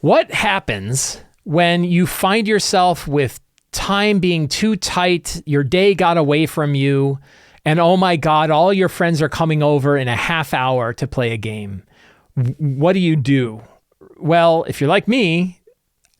What happens when you find yourself with time being too tight, your day got away from you, and oh my God, all your friends are coming over in a half hour to play a game? What do you do? Well, if you're like me,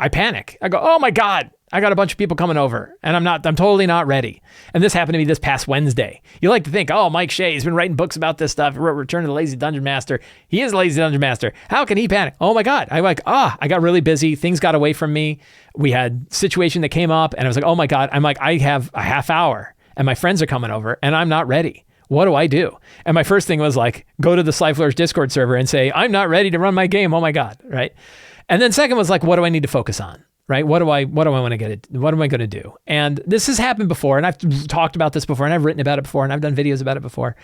I panic. I go, oh my God, I got a bunch of people coming over and I'm totally not ready. And this happened to me this past Wednesday. You like to think, oh, Mike Shea, he's been writing books about this stuff. He wrote Return to the Lazy Dungeon Master. He is a lazy dungeon master. How can he panic? Oh my God. I'm like, I got really busy. Things got away from me. We had a situation that came up and I was like, oh my God. I'm like, I have a half hour and my friends are coming over and I'm not ready. What do I do? And my first thing was like, go to the Sly Flourish Discord server and say, I'm not ready to run my game. Oh my God. Right. And then second was like, what do I need to focus on? Right? What do I want to get it? What am I going to do? And this has happened before, and I've talked about this before, and I've written about it before, and I've done videos about it before.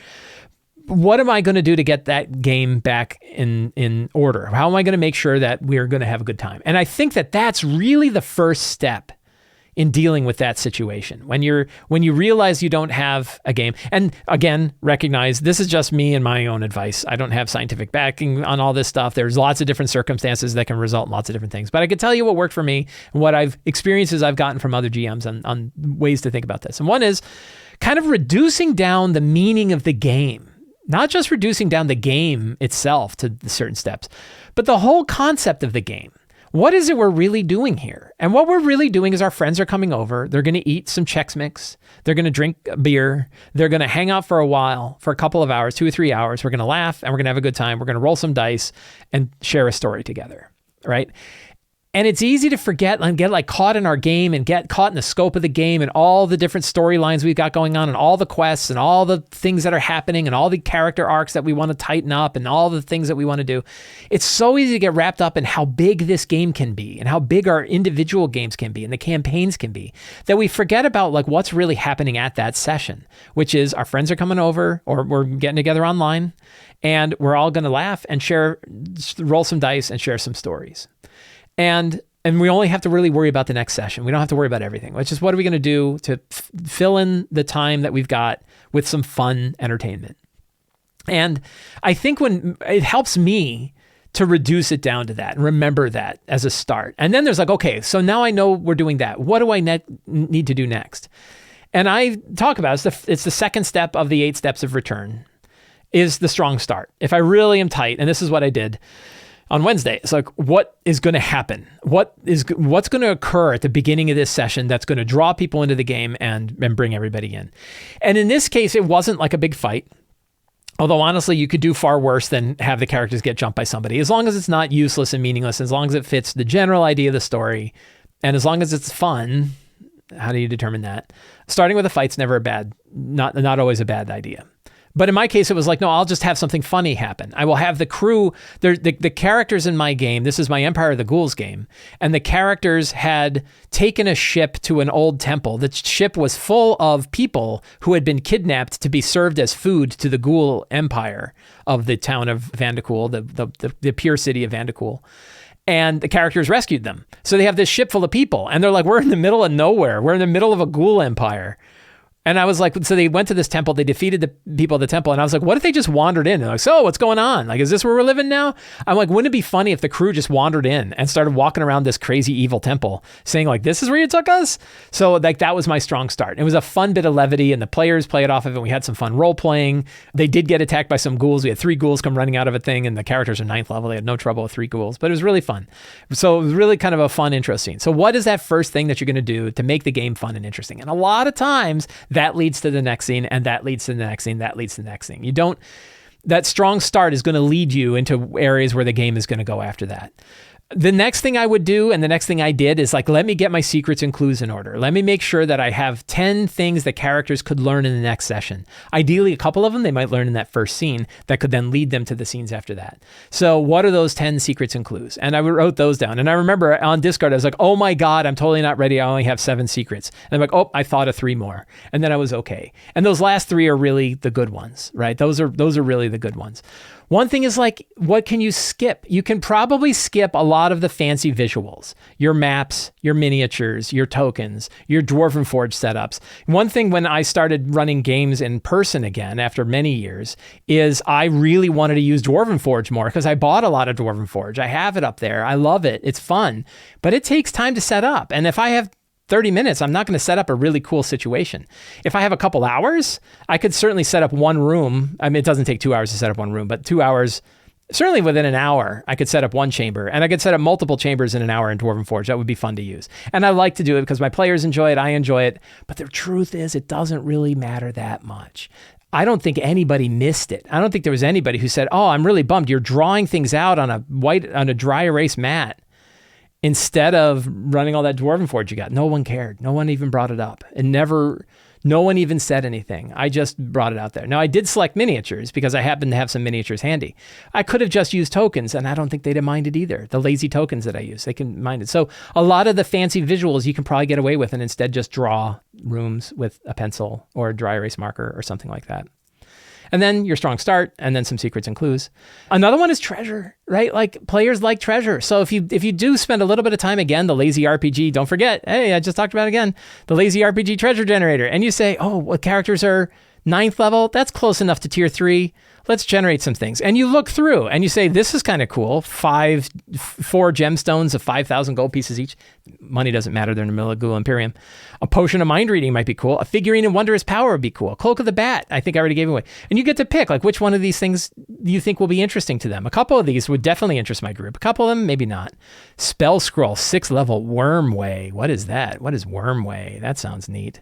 What am I going to do to get that game back in order? How am I going to make sure that we're going to have a good time? And I think that that's really the first step in dealing with that situation. When you realize you don't have a game, and again, recognize this is just me and my own advice. I don't have scientific backing on all this stuff. There's lots of different circumstances that can result in lots of different things. But I can tell you what worked for me and what experiences I've gotten from other GMs on ways to think about this. And one is kind of reducing down the meaning of the game. Not just reducing down the game itself to certain steps, but the whole concept of the game. What is it we're really doing here? And what we're really doing is our friends are coming over. They're going to eat some Chex Mix. They're going to drink a beer. They're going to hang out for a while, for a couple of hours, 2 or 3 hours. We're going to laugh and we're going to have a good time. We're going to roll some dice and share a story together, right? And it's easy to forget and get like caught in our game and get caught in the scope of the game and all the different storylines we've got going on and all the quests and all the things that are happening and all the character arcs that we want to tighten up and all the things that we want to do. It's so easy to get wrapped up in how big this game can be and how big our individual games can be and the campaigns can be that we forget about like what's really happening at that session, which is our friends are coming over or we're getting together online and we're all going to laugh and roll some dice and share some stories. And we only have to really worry about the next session. We don't have to worry about everything. It's just what are we going to do to fill in the time that we've got with some fun entertainment. And I think when it helps me to reduce it down to that and remember that as a start. And then there's like, okay, so now I know we're doing that. What do I need to do next? And I talk about it's the second step of the 8 steps of return is the strong start. If I really am tight, and this is what I did on Wednesday, it's like, what is going to happen? What's going to occur at the beginning of this session that's going to draw people into the game and bring everybody in? And in this case, it wasn't like a big fight. Although honestly, you could do far worse than have the characters get jumped by somebody. As long as it's not useless and meaningless, as long as it fits the general idea of the story, and as long as it's fun, how do you determine that? Starting with a fight's never not always a bad idea. But in my case, it was like, no, I'll just have something funny happen. I will have the crew, the characters in my game. This is my Empire of the Ghouls game. And the characters had taken a ship to an old temple. The ship was full of people who had been kidnapped to be served as food to the Ghoul Empire of the town of Vandecool, the pure city of Vandecool. And the characters rescued them. So they have this ship full of people. And they're like, we're in the middle of nowhere. We're in the middle of a Ghoul Empire. And I was like, so they went to this temple, they defeated the people of the temple. And I was like, what if they just wandered in? And they're like, so what's going on? Like, is this where we're living now? I'm like, wouldn't it be funny if the crew just wandered in and started walking around this crazy evil temple saying like, this is where you took us? So like, that was my strong start. It was a fun bit of levity and the players played off of it. We had some fun role playing. They did get attacked by some ghouls. We had 3 ghouls come running out of a thing and the characters are 9th level. They had no trouble with 3 ghouls, but it was really fun. So it was really kind of a fun intro scene. So what is that first thing that you're going to do to make the game fun and interesting? And a lot of times that leads to the next scene, and that leads to the next scene, that leads to the next scene. That strong start is going to lead you into areas where the game is going to go after that. The next thing I would do, and the next thing I did, is like, let me get my secrets and clues in order. Let me make sure that I have 10 things that characters could learn in the next session. Ideally, a couple of them they might learn in that first scene that could then lead them to the scenes after that. So what are those 10 secrets and clues? And I wrote those down. And I remember on Discord, I was like, oh my God, I'm totally not ready. I only have 7 secrets. And I'm like, oh, I thought of 3 more. And then I was okay. And those last 3 are really the good ones, right? Those are really the good ones. One thing is like, what can you skip? You can probably skip a lot of the fancy visuals, your maps, your miniatures, your tokens, your Dwarven Forge setups. One thing when I started running games in person again after many years is I really wanted to use Dwarven Forge more because I bought a lot of Dwarven Forge. I have it up there. I love it. It's fun, but it takes time to set up. And if I have 30 minutes, I'm not going to set up a really cool situation. If I have a couple hours, I could certainly set up one room. I mean, it doesn't take 2 hours to set up one room, but 2 hours, certainly within an hour, I could set up one chamber, and I could set up multiple chambers in an hour in Dwarven Forge. That would be fun to use. And I like to do it because my players enjoy it, I enjoy it, but the truth is it doesn't really matter that much. I don't think anybody missed it. I don't think there was anybody who said, oh, I'm really bummed. You're drawing things out on a dry erase mat instead of running all that Dwarven Forge you got. No one cared. No one even brought it up. No one even said anything. I just brought it out there. Now, I did select miniatures because I happened to have some miniatures handy. I could have just used tokens, and I don't think they'd have minded either. The lazy tokens that I use, they can mind it. So a lot of the fancy visuals you can probably get away with and instead just draw rooms with a pencil or a dry erase marker or something like that. And then your strong start, and then some secrets and clues. Another one is treasure, right? Like players like treasure. So if you do spend a little bit of time, again, the lazy RPG, don't forget, hey, I just talked about it again, the lazy RPG treasure generator. And you say, oh, what characters are 9th level? That's close enough to tier 3. Let's generate some things. And you look through and you say, this is kind of cool. 4 gemstones of 5,000 gold pieces each. Money doesn't matter. They're in the middle of Ghoul Imperium. A potion of mind reading might be cool. A figurine of wondrous power would be cool. Cloak of the Bat, I think I already gave away. And you get to pick like which one of these things you think will be interesting to them. A couple of these would definitely interest my group. A couple of them, maybe not. Spell Scroll, 6th level Wormway. What is that? What is Wormway? That sounds neat.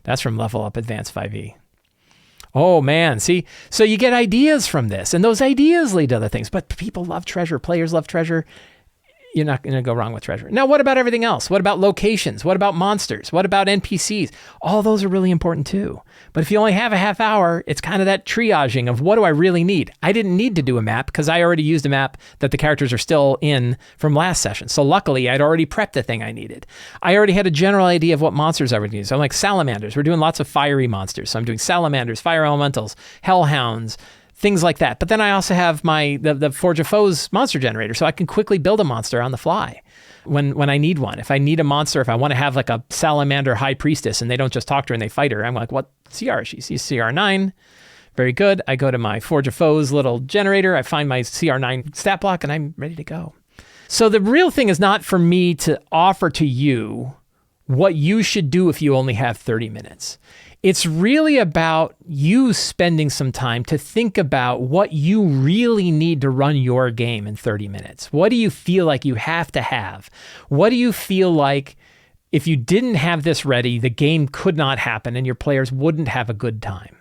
That's from Level Up Advanced 5e. Oh man, see, so you get ideas from this, and those ideas lead to other things. But people love treasure. Players love treasure. You're not going to go wrong with treasure. Now, what about everything else? What about locations? What about monsters? What about NPCs? All those are really important too. But if you only have a half hour, it's kind of that triaging of what do I really need? I didn't need to do a map because I already used a map that the characters are still in from last session. So luckily, I'd already prepped the thing I needed. I already had a general idea of what monsters I would use. So I'm like salamanders. We're doing lots of fiery monsters. So I'm doing salamanders, fire elementals, hellhounds, things like that. But then I also have the Forge of Foes monster generator, so I can quickly build a monster on the fly when I need one. If I need a monster, if I want to have like a salamander high priestess and they don't just talk to her and they fight her, I'm like, what CR is she? She's CR9. Very good. I go to my Forge of Foes little generator. I find my CR9 stat block and I'm ready to go. So the real thing is not for me to offer to you what you should do if you only have 30 minutes. It's really about you spending some time to think about what you really need to run your game in 30 minutes. What do you feel like you have to have? What do you feel like if you didn't have this ready, the game could not happen and your players wouldn't have a good time?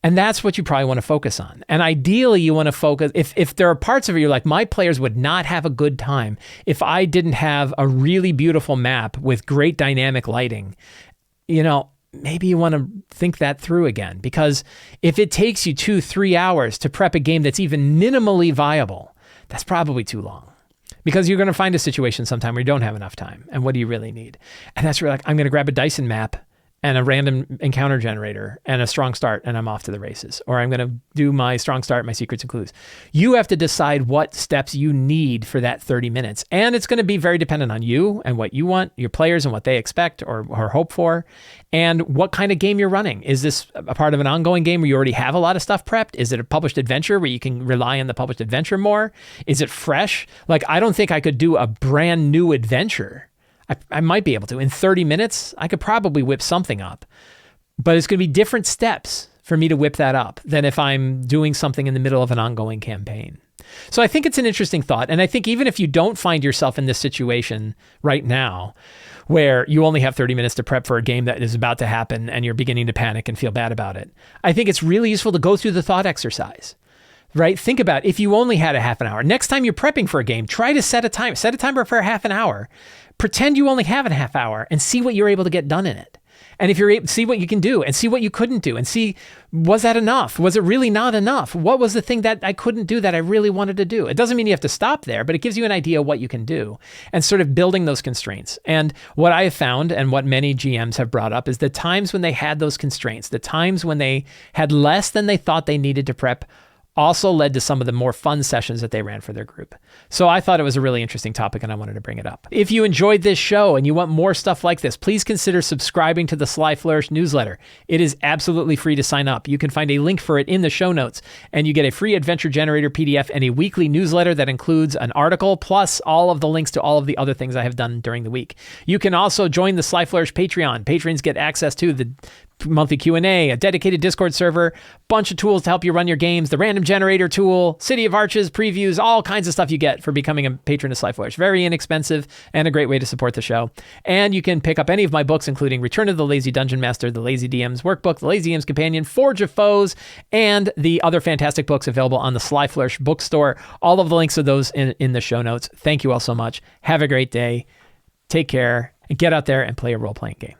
And that's what you probably want to focus on. And ideally, you want to focus, if there are parts of it you're like, my players would not have a good time if I didn't have a really beautiful map with great dynamic lighting, maybe you want to think that through again, because if it takes you 2-3 hours to prep a game that's even minimally viable, that's probably too long, because you're going to find a situation sometime where you don't have enough time. And what do you really need? And that's where I'm going to grab a Dyson map and a random encounter generator and a strong start, and I'm off to the races. Or I'm going to do my strong start, my secrets and clues. You have to decide what steps you need for that 30 minutes. And it's going to be very dependent on you and what you want, your players and what they expect or hope for, and what kind of game you're running. Is this a part of an ongoing game where you already have a lot of stuff prepped? Is it a published adventure where you can rely on the published adventure more? Is it fresh? Like, I don't think I could do a brand new adventure. I might be able to. In 30 minutes, I could probably whip something up. But it's going to be different steps for me to whip that up than if I'm doing something in the middle of an ongoing campaign. So I think it's an interesting thought. And I think even if you don't find yourself in this situation right now, where you only have 30 minutes to prep for a game that is about to happen and you're beginning to panic and feel bad about it, I think it's really useful to go through the thought exercise. Right? Think about if you only had a half an hour. Next time you're prepping for a game, try to set a timer. Set a timer for a half an hour. Pretend you only have a half hour and see what you're able to get done in it. And if you're able, see what you can do and see what you couldn't do and see, was that enough? Was it really not enough? What was the thing that I couldn't do that I really wanted to do? It doesn't mean you have to stop there, but it gives you an idea of what you can do and sort of building those constraints. And what I have found and what many GMs have brought up is the times when they had those constraints, the times when they had less than they thought they needed to prep, also led to some of the more fun sessions that they ran for their group. So I thought it was a really interesting topic and I wanted to bring it up. If you enjoyed this show and you want more stuff like this, please consider subscribing to the Sly Flourish newsletter. It is absolutely free to sign up. You can find a link for it in the show notes, and you get a free adventure generator PDF and a weekly newsletter that includes an article plus all of the links to all of the other things I have done during the week. You can also join the Sly Flourish Patreon. Patrons get access to the monthly Q&A, a dedicated Discord server, bunch of tools to help you run your games, the random generator tool, City of Arches previews, all kinds of stuff you get for becoming a patron of Sly Flourish. Very inexpensive and a great way to support the show. And you can pick up any of my books, including Return of the Lazy Dungeon Master, The Lazy DM's Workbook, The Lazy DM's Companion, Forge of Foes, and the other fantastic books available on the Sly Flourish bookstore. All of the links of those in the show notes. Thank you all so much. Have a great day. Take care and get out there and play a role-playing game.